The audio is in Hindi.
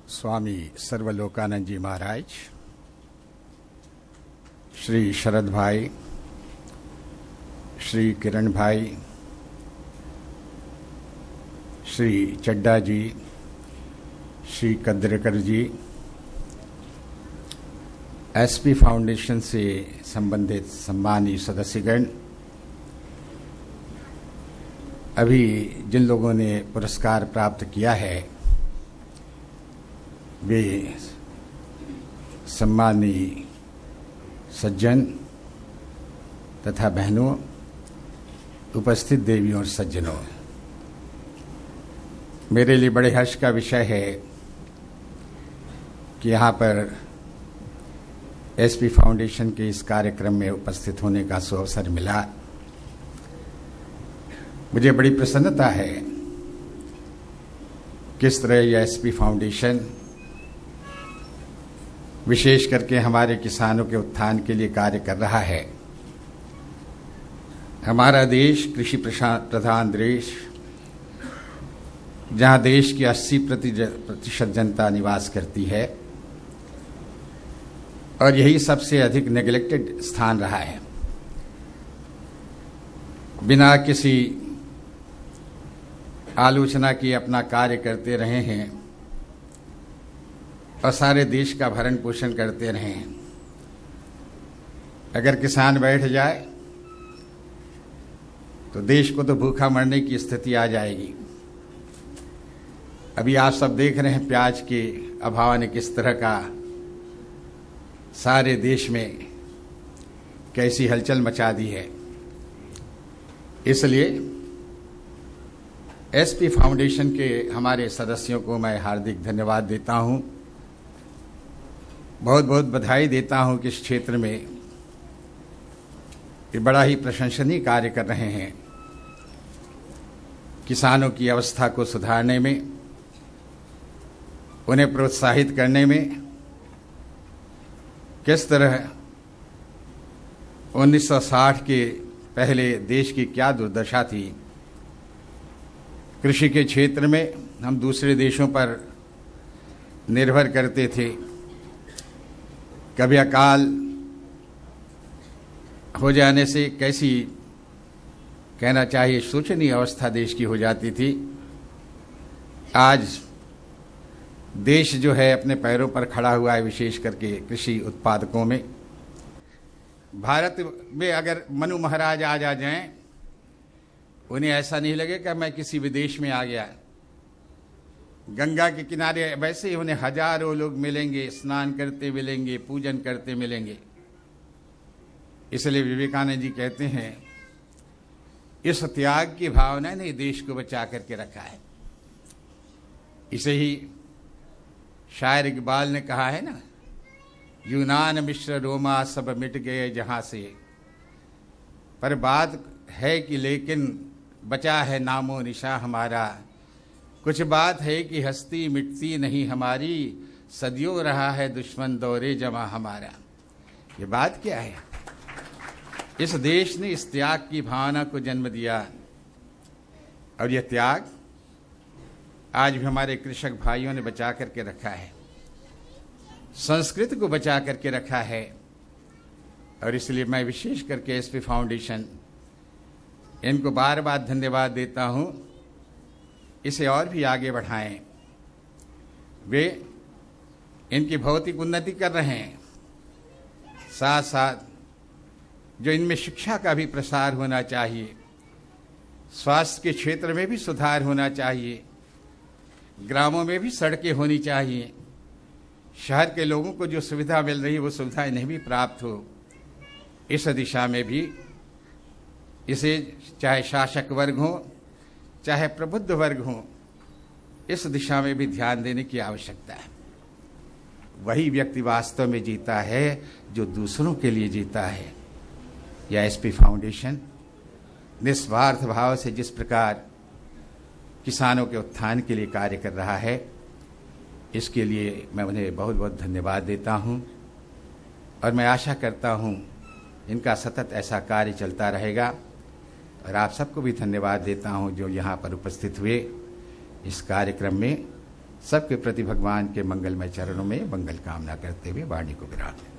स्वामी सर्वलोकानंद जी महाराज, श्री शरद भाई, श्री किरण भाई, श्री चड्डा जी, श्री कद्रेकर जी, एसपी फाउंडेशन से संबंधित सम्मानीय सदस्यगण, अभी जिन लोगों ने पुरस्कार प्राप्त किया है वे सम्मानीय सज्जन तथा बहनों, उपस्थित देवियों और सज्जनों, मेरे लिए बड़े हर्ष का विषय है कि यहाँ पर एसपी फाउंडेशन के इस कार्यक्रम में उपस्थित होने का सुअवसर मिला। मुझे बड़ी प्रसन्नता है किस तरह यह एसपी फाउंडेशन विशेष करके हमारे किसानों के उत्थान के लिए कार्य कर रहा है। हमारा देश कृषि प्रधान देश, जहां देश की 80% जनता निवास करती है और यही सबसे अधिक नेग्लेक्टेड स्थान रहा है। बिना किसी आलोचना के अपना कार्य करते रहे हैं और सारे देश का भरण पोषण करते रहे हैं। अगर किसान बैठ जाए तो देश को तो भूखा मरने की स्थिति आ जाएगी। अभी आप सब देख रहे हैं प्याज के अभाव ने किस तरह का सारे देश में कैसी हलचल मचा दी है। इसलिए एसपी फाउंडेशन के हमारे सदस्यों को मैं हार्दिक धन्यवाद देता हूं, बहुत बहुत बधाई देता हूं कि इस क्षेत्र में ये बड़ा ही प्रशंसनीय कार्य कर रहे हैं। किसानों की अवस्था को सुधारने में, उन्हें प्रोत्साहित करने में, किस तरह 1960 के पहले देश की क्या दुर्दशा थी। कृषि के क्षेत्र में हम दूसरे देशों पर निर्भर करते थे। कभी अकाल हो जाने से कैसी, कहना चाहिए, शोचनीय अवस्था देश की हो जाती थी। आज देश जो है अपने पैरों पर खड़ा हुआ है, विशेष करके कृषि उत्पादकों में। भारत में अगर मनु महाराज आज आ जाएं, उन्हें ऐसा नहीं लगेगा मैं किसी विदेश में आ गया। गंगा के किनारे वैसे ही उन्हें हजारों लोग मिलेंगे, स्नान करते मिलेंगे, पूजन करते मिलेंगे। इसलिए विवेकानंद जी कहते हैं इस त्याग की भावना ने देश को बचा करके रखा है। इसे ही शायर इकबाल ने कहा है ना, यूनान मिश्र रोमा सब मिट गए जहां से, पर बात है कि लेकिन बचा है नामो निशा हमारा। कुछ बात है कि हस्ती मिटती नहीं हमारी, सदियों रहा है दुश्मन दौरे जमा हमारा। ये बात क्या है? इस देश ने इस त्याग की भावना को जन्म दिया और यह त्याग आज भी हमारे कृषक भाइयों ने बचा करके रखा है, संस्कृति को बचा करके रखा है। और इसलिए मैं विशेष करके एसपी फाउंडेशन इनको बार बार धन्यवाद देता हूं। इसे और भी आगे बढ़ाएं। वे इनकी भौतिक उन्नति कर रहे हैं, साथ साथ जो इनमें शिक्षा का भी प्रसार होना चाहिए, स्वास्थ्य के क्षेत्र में भी सुधार होना चाहिए, ग्रामों में भी सड़कें होनी चाहिए, शहर के लोगों को जो सुविधा मिल रही है वो सुविधा इन्हें भी प्राप्त हो। इस दिशा में भी इसे चाहे शासक वर्ग हो चाहे प्रबुद्ध वर्ग हो, इस दिशा में भी ध्यान देने की आवश्यकता है। वही व्यक्ति वास्तव में जीता है जो दूसरों के लिए जीता है। यह एसपी फाउंडेशन निस्वार्थ भाव से जिस प्रकार किसानों के उत्थान के लिए कार्य कर रहा है, इसके लिए मैं उन्हें बहुत बहुत धन्यवाद देता हूं और मैं आशा करता हूं इनका सतत ऐसा कार्य चलता रहेगा। और आप सबको भी धन्यवाद देता हूं जो यहाँ पर उपस्थित हुए इस कार्यक्रम में सबके प्रति भगवान के मंगलमय चरणों में मंगल कामना करते हुए वाणी को विराम दें।